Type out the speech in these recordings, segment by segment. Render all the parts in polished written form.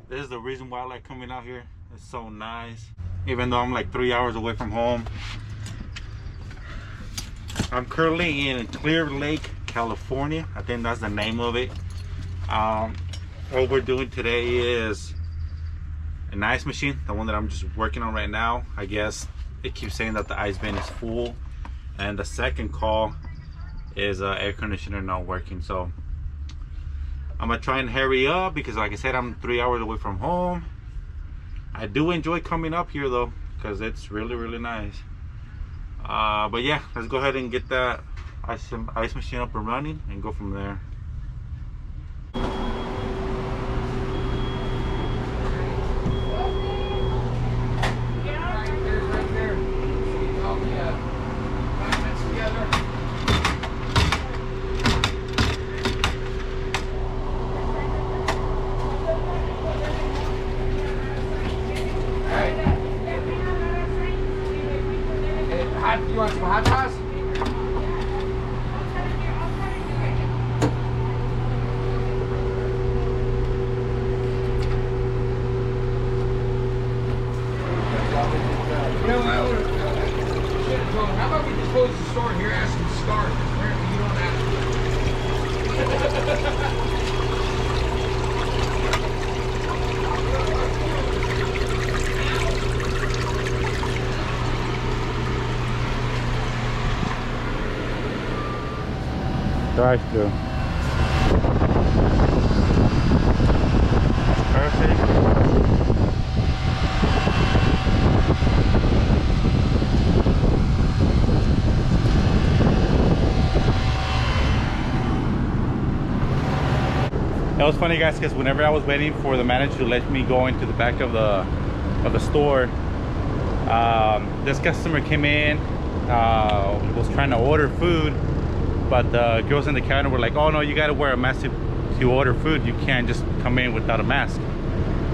This is the reason why I like coming out here. It's so nice. Even though I'm like 3 hours away from home. I'm currently in Clear Lake, California. I think that's the name of it. What we're doing today is an ice machine, the one that I'm just working on right now. I guess it keeps saying that the ice bin is full. And the second call is air conditioner not working. So I'm gonna try and hurry up because, like I said, I'm 3 hours away from home. I do enjoy coming up here though, because it's really nice. But yeah, let's go ahead and get that ice machine up and running and go from there. You want some hot sauce? How about we just close the store here, ask some stars? Apparently you don't ask. Drive-through. Perfect. It was funny, guys, because whenever I was waiting for the manager to let me go into the back of the store, this customer came in, was trying to order food. But the girls in the counter were like, oh no, you gotta wear a mask to order food. You can't just come in without a mask.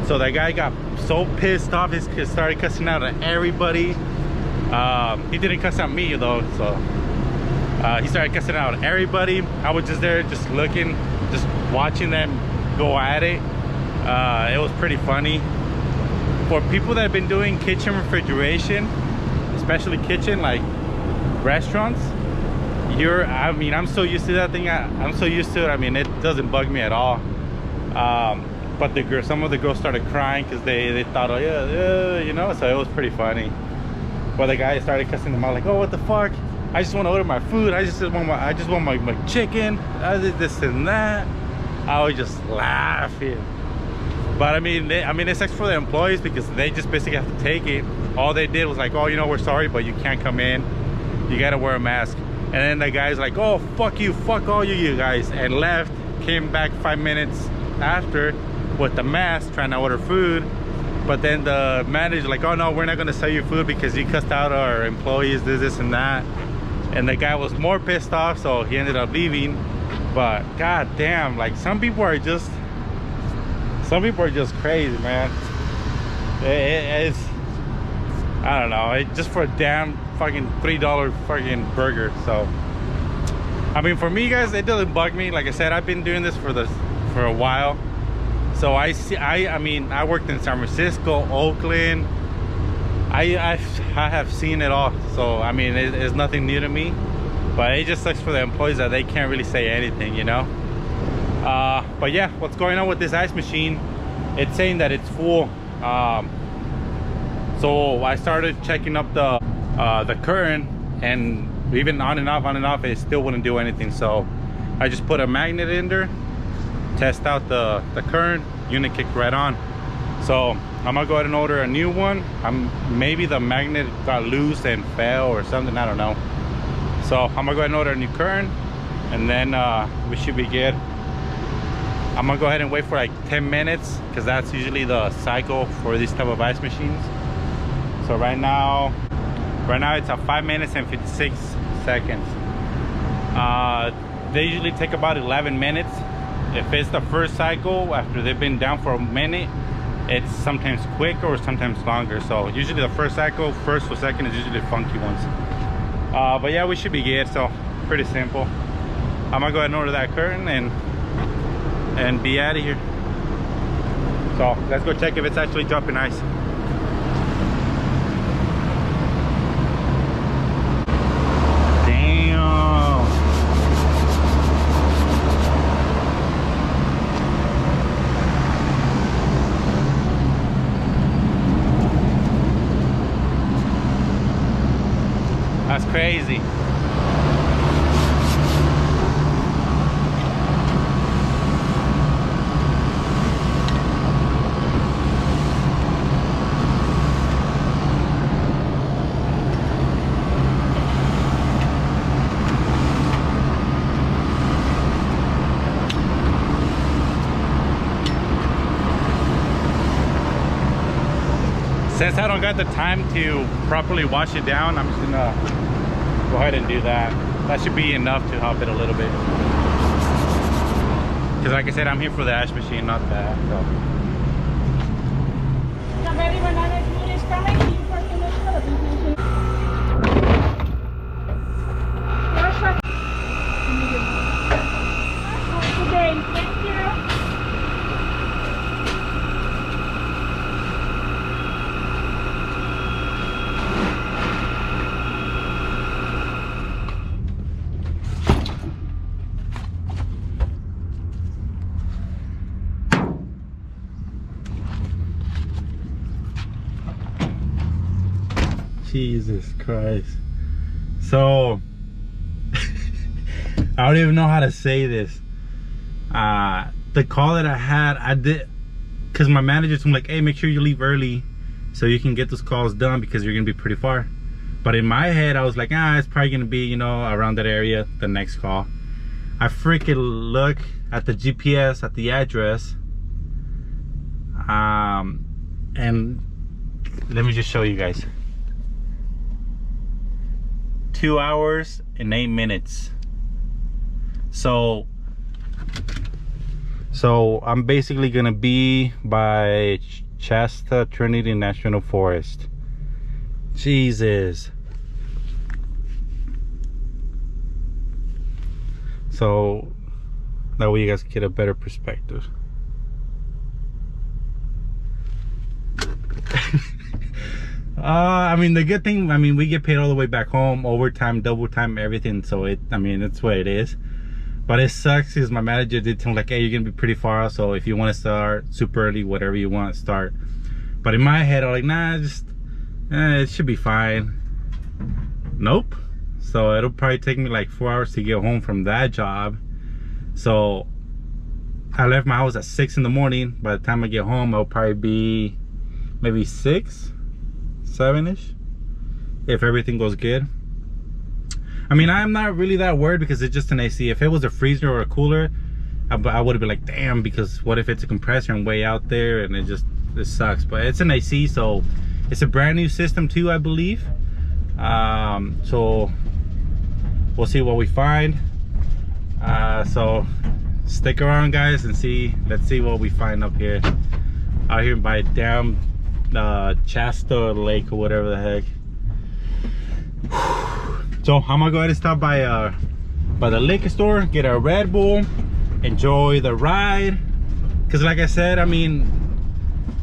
So that guy got so pissed off, he started cussing out at everybody. He didn't cuss at me though, so he started cussing out at everybody. I was just there, just looking, just watching them go at it. It was pretty funny. For people that have been doing kitchen refrigeration, especially kitchen, like restaurants, I mean, I'm so used to that thing. I'm so used to it. I mean, it doesn't bug me at all. But some of the girls started crying because they thought, oh yeah, you know. So it was pretty funny. But the guy started cussing them out like, oh, what the fuck? I just want to order my food. I just want my chicken. I did this and that. I was just laughing. But I mean, it sucks for the employees because they just basically have to take it. All they did was like, oh, you know, we're sorry, but you can't come in. You gotta wear a mask. And then the guy's like, oh, fuck you, fuck all you guys, and left. Came back 5 minutes after with the mask trying to order food. But then the manager's like, oh no, we're not gonna sell you food because you cussed out our employees, this and that. And the guy was more pissed off, so he ended up leaving. But god damn, like some people are just crazy, man. It's, I don't know, just for a damn fucking $3 fucking burger. So I mean, for me, guys, it doesn't bug me. Like I said, I've been doing this for a while. So I mean, I worked in San Francisco, Oakland. I have seen it all. So I mean, it's nothing new to me. But it just sucks for the employees that they can't really say anything, you know. But yeah, what's going on with this ice machine? It's saying that it's full. So I started checking up the current, and even on and off, it still wouldn't do anything. So I just put a magnet in there, test out the current, unit kicked right on. So I'm gonna go ahead and order a new one. Maybe the magnet got loose and fell or something, I don't know. So I'm gonna go ahead and order a new current, and then we should be good. I'm gonna go ahead and wait for like 10 minutes because that's usually the cycle for these type of ice machines. So right now it's at 5 minutes and 56 seconds. They usually take about 11 minutes. If it's the first cycle after they've been down for a minute, it's sometimes quicker or sometimes longer. So usually the first cycle, first or second, is usually funky ones. But yeah, we should be good. So pretty simple. I'm gonna go ahead and order that curtain and be out of here. So let's go check if it's actually dropping ice. Damn. That's crazy. Since I don't got the time to properly wash it down, I'm just gonna go ahead and do that. That should be enough to help it a little bit. Because like I said, I'm here for the ash machine, not that. So. Jesus Christ. So I don't even know how to say this. The call that I had, I did, because my manager told me like, hey, make sure you leave early so you can get those calls done because you're gonna be pretty far. But in my head I was like, it's probably gonna be, you know, around that area, the next call. I freaking look at the GPS at the address, and let me just show you guys. 2 hours and 8 minutes. So I'm basically gonna be by Shasta Trinity National Forest. Jesus. So that way you guys get a better perspective. I mean, the good thing, I mean, we get paid all the way back home, overtime, double time, everything. So I mean, it's what it is. But it sucks because my manager did tell me like, hey, you're gonna be pretty far out, so if you want to start super early, whatever you want to start. But in my head I'm like, nah, just it should be fine. Nope. So it'll probably take me like 4 hours to get home from that job. So I left my house at 6 in the morning. By the time I get home, it'll probably be maybe 6, 7ish, if everything goes good. I mean, I'm not really that worried because it's just an AC. If it was a freezer or a cooler, I would have been like, damn, because what if it's a compressor and way out there and it sucks. But it's an AC, so it's a brand new system too, I believe. So we'll see what we find. So stick around, guys, and let's see what we find up here, out here by damn Shasta Lake or whatever the heck. So I'm gonna go ahead and stop by the liquor store, get a Red Bull, enjoy the ride. Cause like I said, I mean,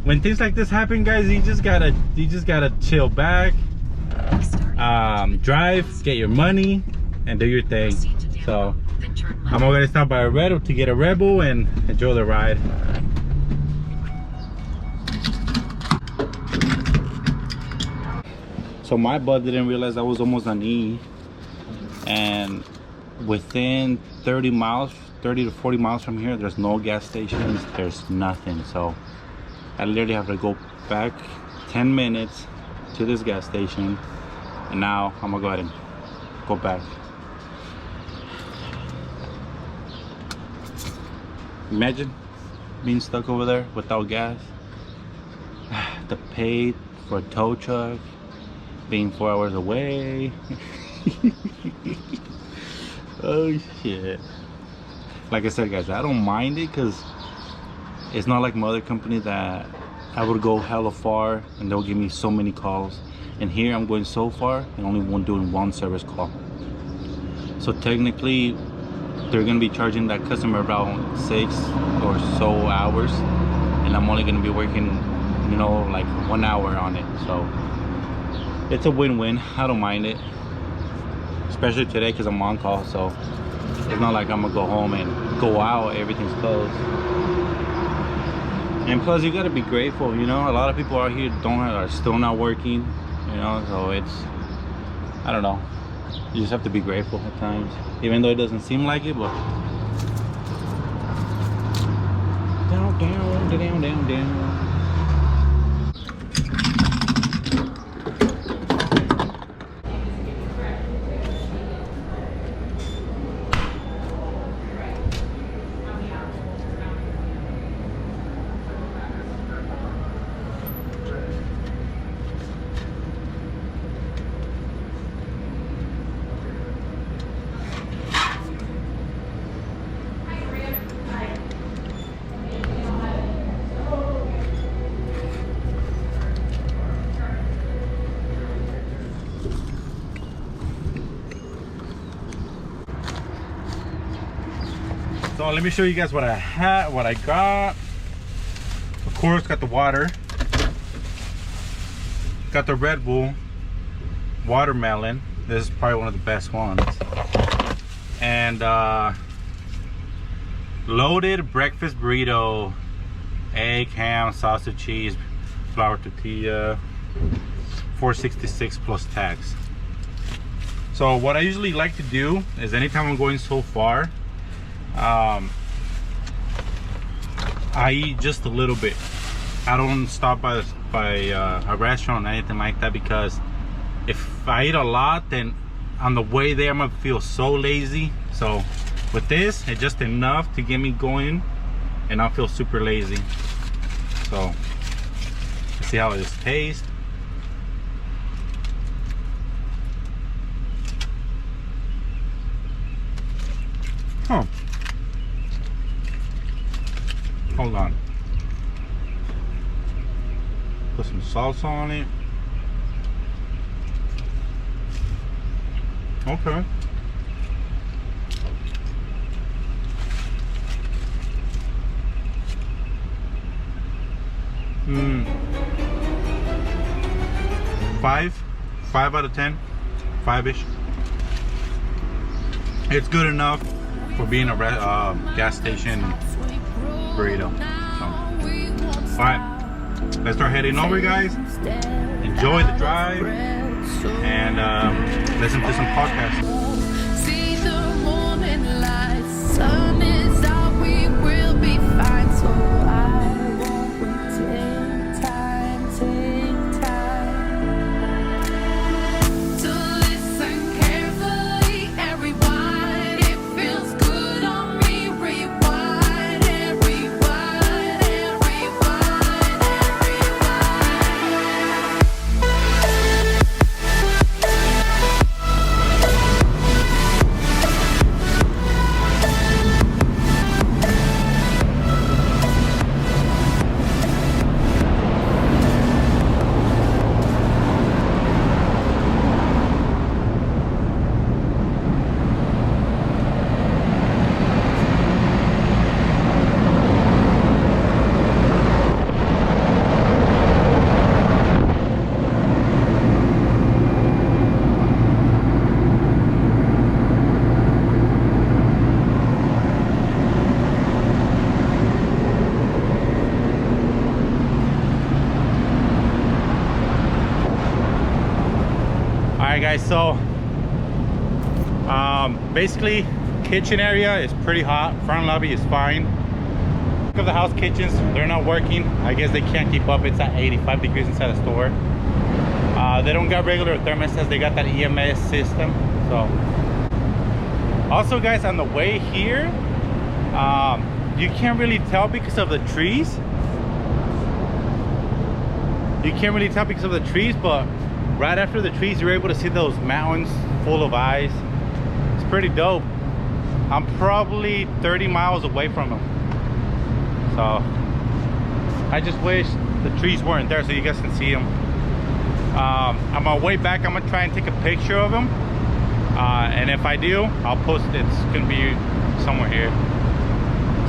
when things like this happen, guys, you just gotta chill back, drive, get your money, and do your thing. So I'm gonna stop by a Red Bull to get a Red Bull and enjoy the ride. So my butt didn't realize I was almost on E, and within 30 to 40 miles from here, there's no gas stations, there's nothing. So I literally have to go back 10 minutes to this gas station, and now I'm gonna go ahead and go back. Imagine being stuck over there without gas, the pay for a tow truck, being 4 hours away. Oh shit. Like I said, guys, I don't mind it because it's not like my other company that I would go hella far and they'll give me so many calls, and here I'm going so far and only doing one service call. So technically they're gonna be charging that customer around 6 or so hours, and and I'm only gonna be working, you know, like 1 hour on it. So it's a win-win. I don't mind it, especially today because I'm on call. So it's not like I'm gonna go home and go out, everything's closed. And plus, you gotta be grateful, you know. A lot of people out here are still not working, you know. So it's, I don't know, you just have to be grateful at times, even though it doesn't seem like it. But down, down, down, down, down. So let me show you guys what I got. Of course, got the water, got the Red Bull watermelon. This is probably one of the best ones. And loaded breakfast burrito, egg, ham, sausage, cheese, flour tortilla, $4.66 plus tax. So what I usually like to do is anytime I'm going so far, I eat just a little bit. I don't stop by a restaurant or anything like that, because if I eat a lot, then on the way there I'm gonna feel so lazy. So with this, it's just enough to get me going and I'll feel super lazy. So let's see how it just tastes. Huh. Hold on. Put some salsa on it. Okay. Five out of 10. 5-ish. It's good enough for being a gas station burrito. So, all right, let's start heading over, guys. Enjoy the drive and listen to some podcasts. See the morning light, sun is out, we will be fine. So I won't take time to listen carefully, everyone. It feels good on me, rewind, rewind, rewind, Guys, so basically kitchen area is pretty hot, front lobby is fine. Look at the house kitchens, they're not working. I guess they can't keep up. It's at 85 degrees inside the store. They don't got regular thermostats, they got that EMS system. So also, guys, on the way here, you can't really tell because of the trees. But right after the trees, you're able to see those mountains full of ice. It's pretty dope. I'm probably 30 miles away from them. So I just wish the trees weren't there so you guys can see them. On my way back, I'm gonna try and take a picture of them. And if I do, I'll post it. It's gonna be somewhere here.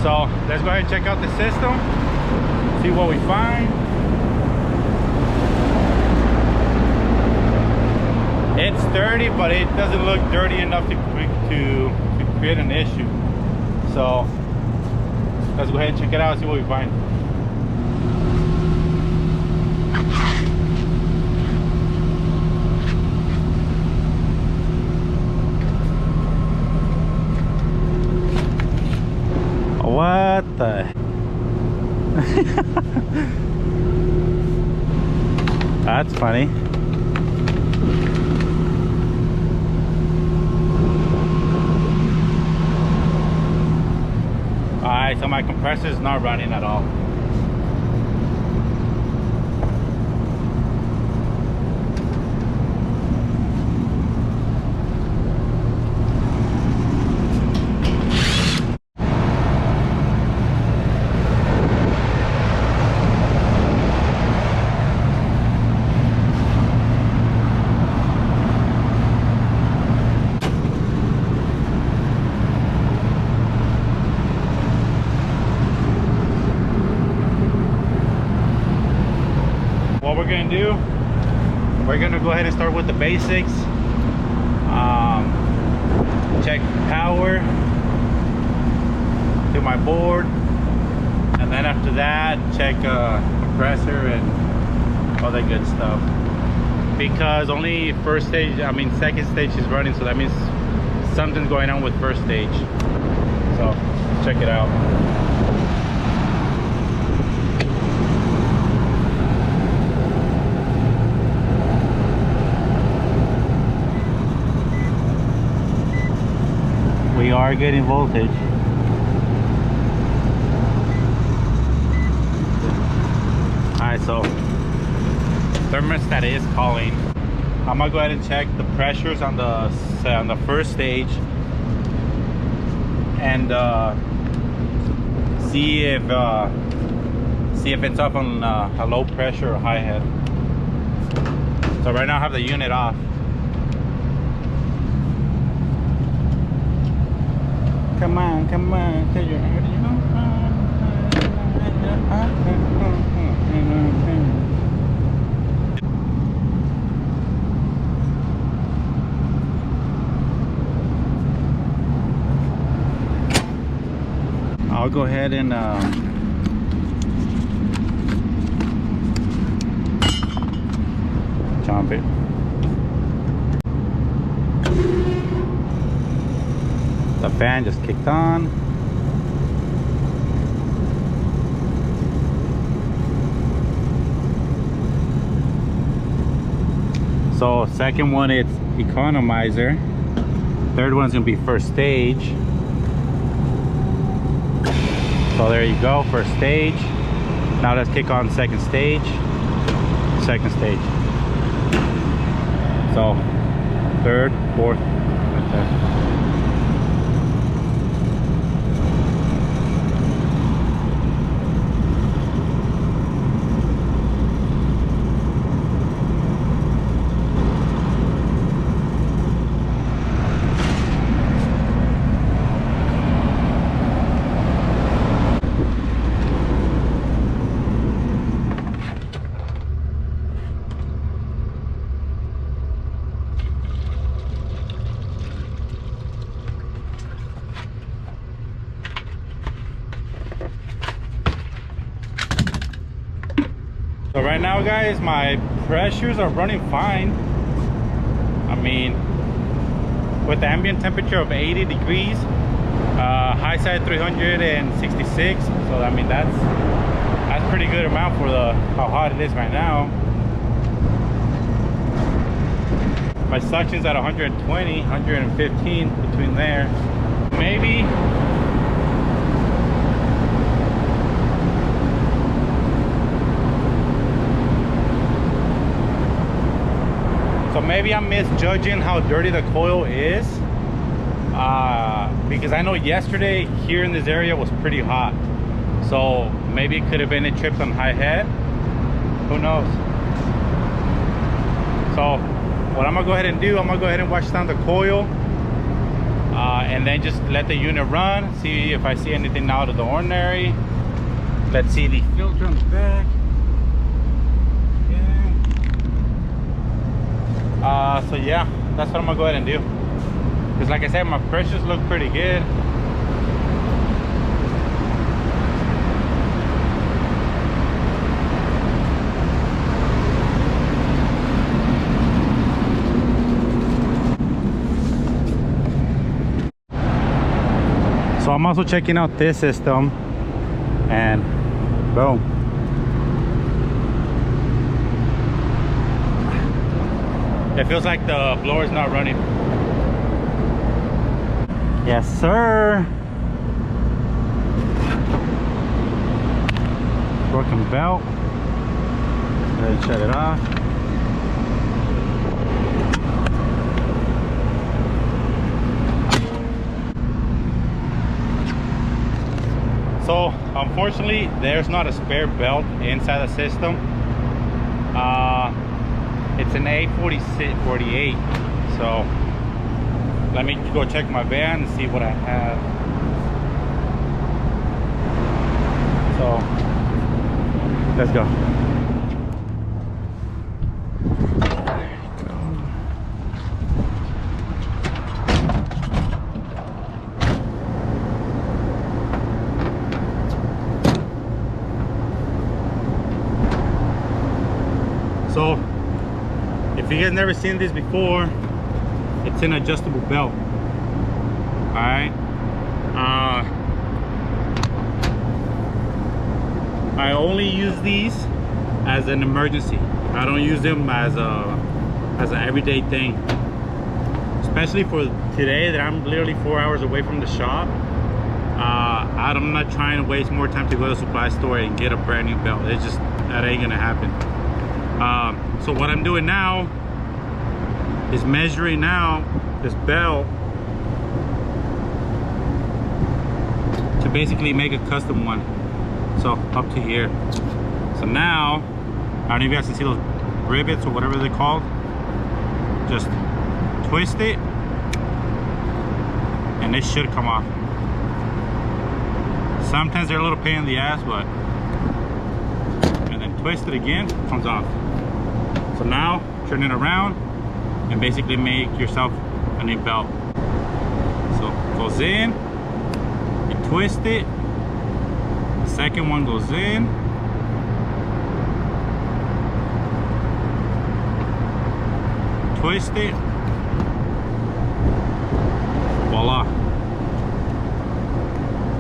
So let's go ahead and check out the system see what we find. It's dirty, but it doesn't look dirty enough to create an issue. So let's go ahead and check it out and see what we find. What the? That's funny. Alright, so my compressor is not running at all. What we're gonna do, we're gonna go ahead and start with the basics. Check power to my board, and then after that check compressor and all that good stuff, because only second stage is running, so that means something's going on with first stage. So let's check it out. We are getting voltage. Alright, so thermostat is calling. I'm gonna go ahead and check the pressures on the first stage and see if it's up on a low pressure or high head. So right now I have the unit off. Come on, tell your I'll go ahead and jump it. The fan just kicked on. So second one, it's economizer. Third one's gonna be first stage. So there you go, first stage. Now let's kick on second stage. Second stage. So third, fourth, right there. So right now, guys, my pressures are running fine. I mean, with the ambient temperature of 80 degrees, high side 366. So I mean, that's pretty good amount for how hot it is right now. My suction's at 120, 115, between there. Maybe. So maybe I'm misjudging how dirty the coil is, because I know yesterday here in this area was pretty hot. So maybe it could have been a trip on high head. Who knows? So what I'm gonna go ahead and do, I'm gonna go ahead and wash down the coil, and then just let the unit run, see if I see anything out of the ordinary. Let's see the filter on the back. Okay. So yeah, that's what I'm gonna go ahead and do. Because like I said, my pressures look pretty good. So I'm also checking out this system, and boom. It feels like the blower's not running. Yes, sir. Broken belt. Go ahead and shut it off. So unfortunately, there's not a spare belt inside the system. It's an A48. So let me go check my van and see what I have. So let's go. So if you guys never seen this before, it's an adjustable belt. All right. I only use these as an emergency. I don't use them as an everyday thing. Especially for today that I'm literally 4 hours away from the shop. I'm not trying to waste more time to go to the supply store and get a brand new belt. It's just, that ain't gonna happen. So what I'm doing now is measuring out this belt to basically make a custom one. So up to here. So now, I don't know if you guys can see those rivets or whatever they're called. Just twist it and this should come off. Sometimes they're a little pain in the ass, but, and then twist it again, comes off. So now turn it around and basically make yourself a new belt. So it goes in, you twist it, the second one goes in, twist it, voila.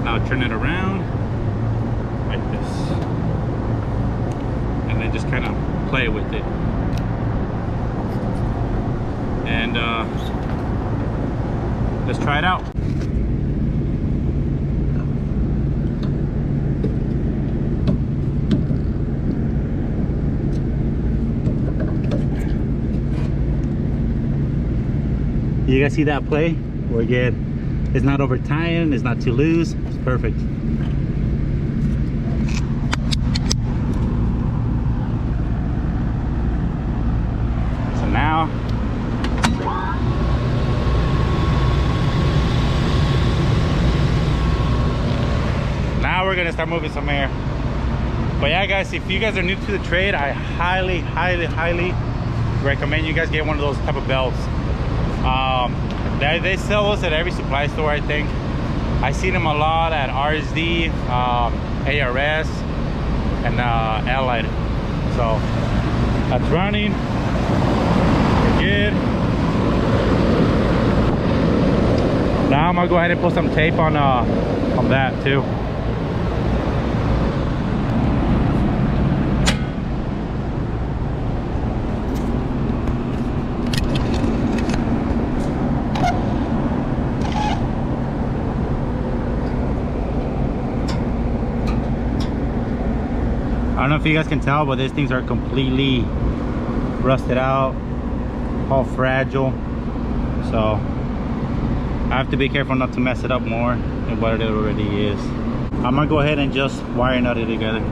Now turn it around like this and then just kind of play with it. And let's try it out. You guys see that play? We're good. It's not over tying, it's not too loose, it's perfect. So now we're gonna start moving some air. But yeah guys, if you guys are new to the trade, I highly recommend you guys get one of those type of belts. They sell those at every supply store, I think. I see them a lot at RSD, ARS, and Allied. So that's running. We're good. Now I'm gonna go ahead and put some tape on that too. I don't know if you guys can tell, but these things are completely rusted out, all fragile. So I have to be careful not to mess it up more than what it already is. I'm gonna go ahead and just wire nut it together.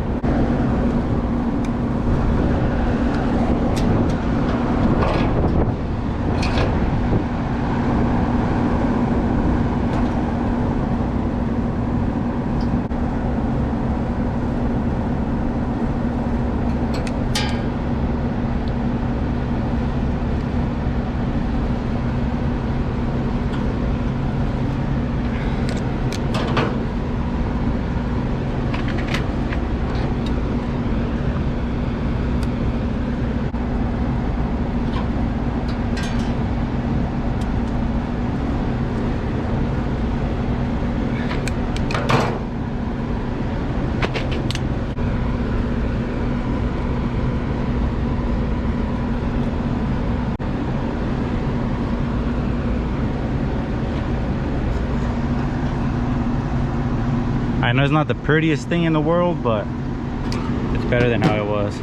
I know it's not the prettiest thing in the world, but it's better than how it was.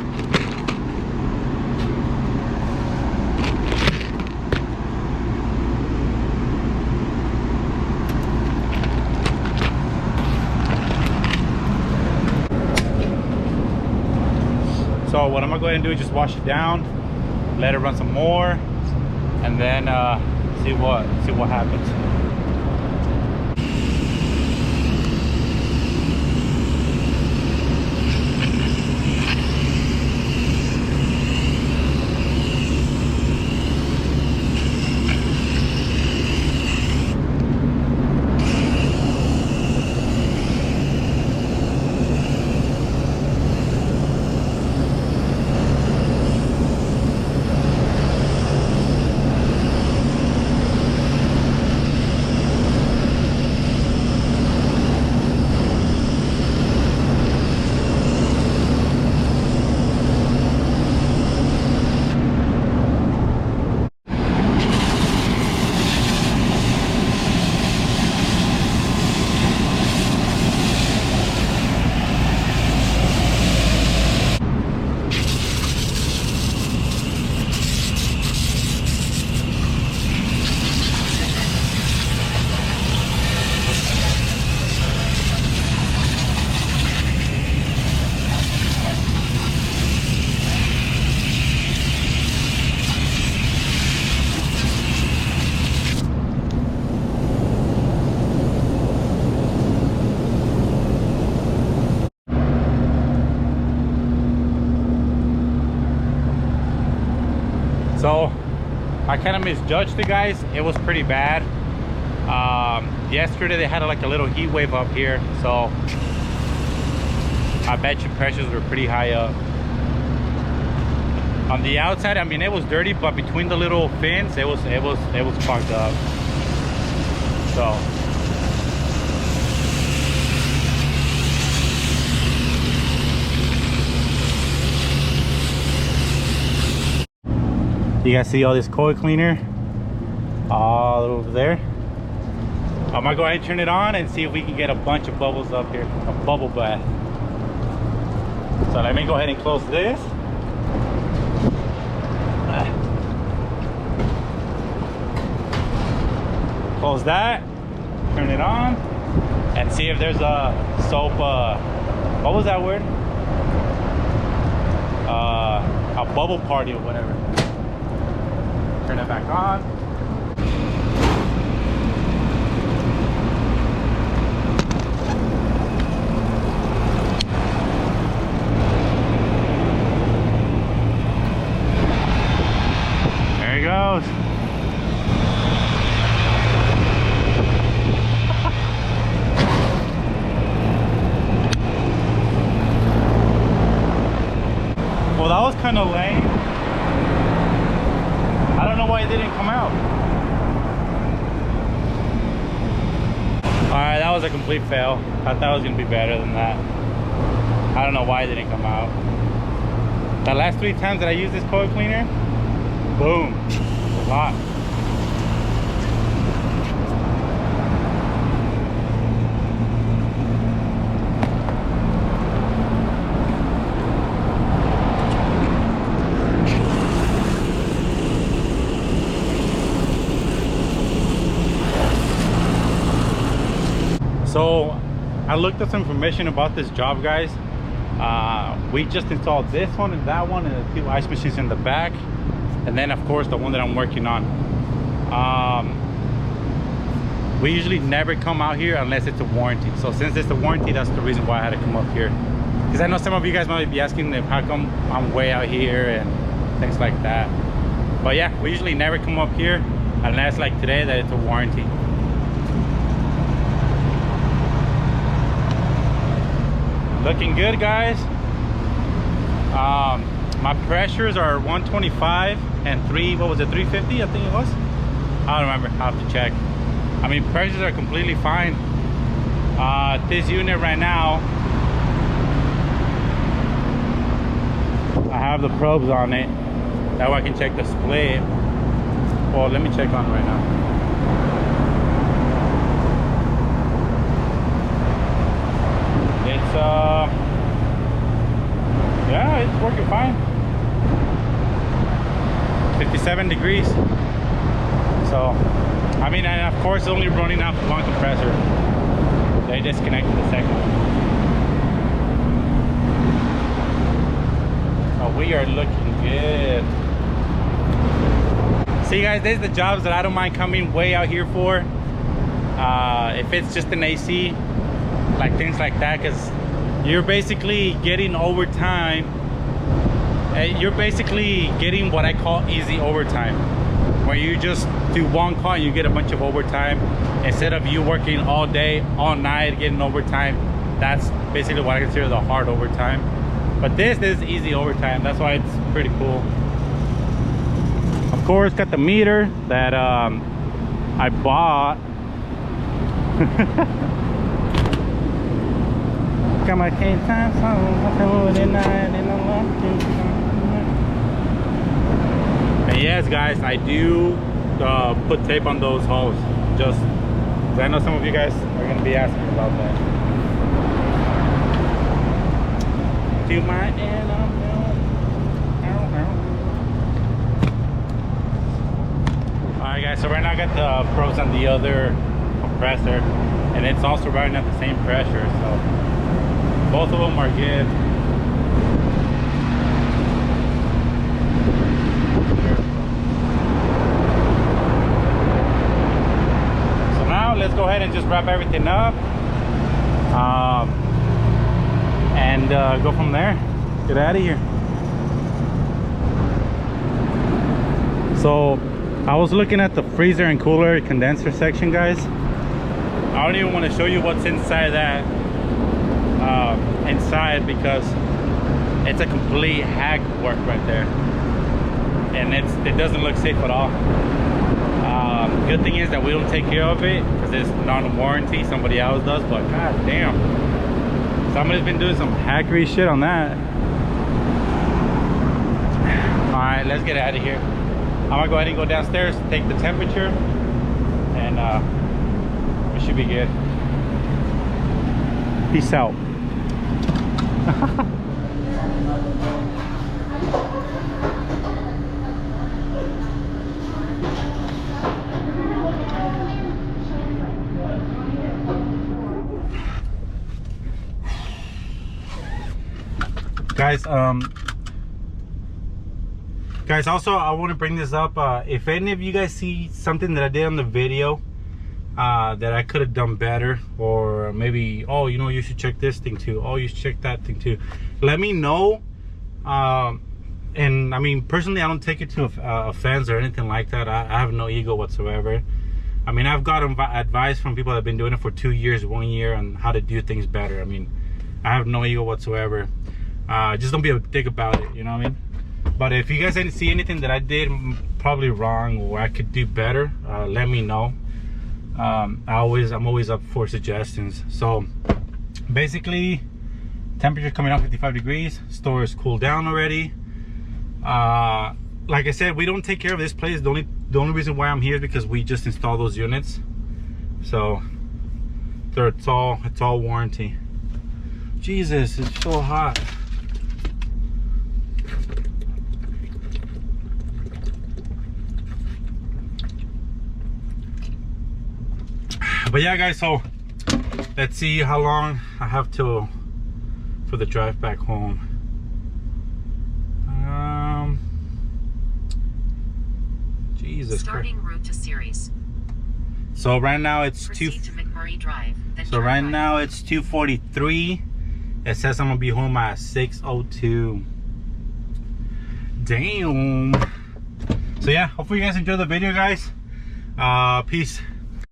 So what I'm gonna go ahead and do is just wash it down, let it run some more, and then see what happens. So I kind of misjudged the guys. It was pretty bad. Yesterday they had like a little heat wave up here, so I bet you pressures were pretty high up. On the outside, I mean, it was dirty, but between the little fins, it was fucked up. So you guys see all this coil cleaner all over there? I'm gonna go ahead and turn it on and see if we can get a bunch of bubbles up here, a bubble bath. So let me go ahead and close this. Close that, turn it on, and see if there's a soap, what was that word? A bubble party or whatever. Turn it back on. There he goes. Well, that was kind of lame. I don't know why it didn't come out. Alright, that was a complete fail. I thought it was going to be better than that. I don't know why it didn't come out. The last 3 times that I used this coil cleaner, boom, a lot. So I looked up some information about this job, guys. We just installed this one and that one and the 2 ice machines in the back, and then of course the one that I'm working on. We usually never come out here unless it's a warranty. So since it's a warranty, that's the reason why I had to come up here, because I know some of you guys might be asking if how come I'm way out here and things like that. But yeah, we usually never come up here unless like today that it's a warranty. Looking good, guys. My pressures are 125 and 350, I think it was. I don't remember, I'll have to check. I mean, pressures are completely fine. This unit right now, I have the probes on it. That way I can check the split. Well, let me check on it right now. fine. 57 degrees. So, I mean, and of course, only running out one compressor. They disconnected the second one. Oh, we are looking good. See, guys, these are the jobs that I don't mind coming way out here for. If it's just an AC, like things like that, because you're basically getting overtime. You're basically getting what I call easy overtime, where you just do one call and you get a bunch of overtime instead of you working all day, all night, getting overtime. That's basically what I consider the hard overtime. But this is easy overtime. That's why it's pretty cool. Of course, got the meter that I bought. Got my K-time song. And yes, guys, I do put tape on those holes. Just, I know some of you guys are gonna be asking about that. To my end, alright, guys. So right now I got the probes on the other compressor, and it's also running at the same pressure. So both of them are good. Let's go ahead and just wrap everything up and go from there. Get out of here. So I was looking at the freezer and cooler condenser section, guys. I don't even want to show you what's inside that inside, because it's a complete hack work right there, and it doesn't look safe at all. Good thing is that we don't take care of it because it's not a warranty, somebody else does. But god damn, somebody's been doing some hackery shit on that. All right, let's get out of here. I'm gonna go ahead and go downstairs, take the temperature, and we should be good. Peace out. Guys, also I want to bring this up. If any of you guys see something that I did on the video that I could have done better, or maybe, oh, you know, you should check this thing too, oh, you should check that thing too, let me know. And I mean, personally, I don't take it to offense or anything like that. I have no ego whatsoever. I mean, I've got advice from people that have been doing it for 2 years, 1 year, on how to do things better. I mean, I have no ego whatsoever. Just don't be a dick about it, you know what I mean? But if you guys didn't see anything that I did probably wrong or I could do better, let me know. I'm always up for suggestions. So basically, temperature coming out 55 degrees. Store is cooled down already. Like I said, we don't take care of this place. The only reason why I'm here is because we just installed those units. So it's all warranty. Jesus, it's so hot. But yeah, guys, so let's see how long I have for the drive back home. Jesus Starting Christ. route to series. So right now it's Proceed to McMurray Drive. Then so turn right right. now it's 2:43. It says I'm gonna be home at 6:02. Damn. So yeah, hopefully you guys enjoyed the video, guys. Peace.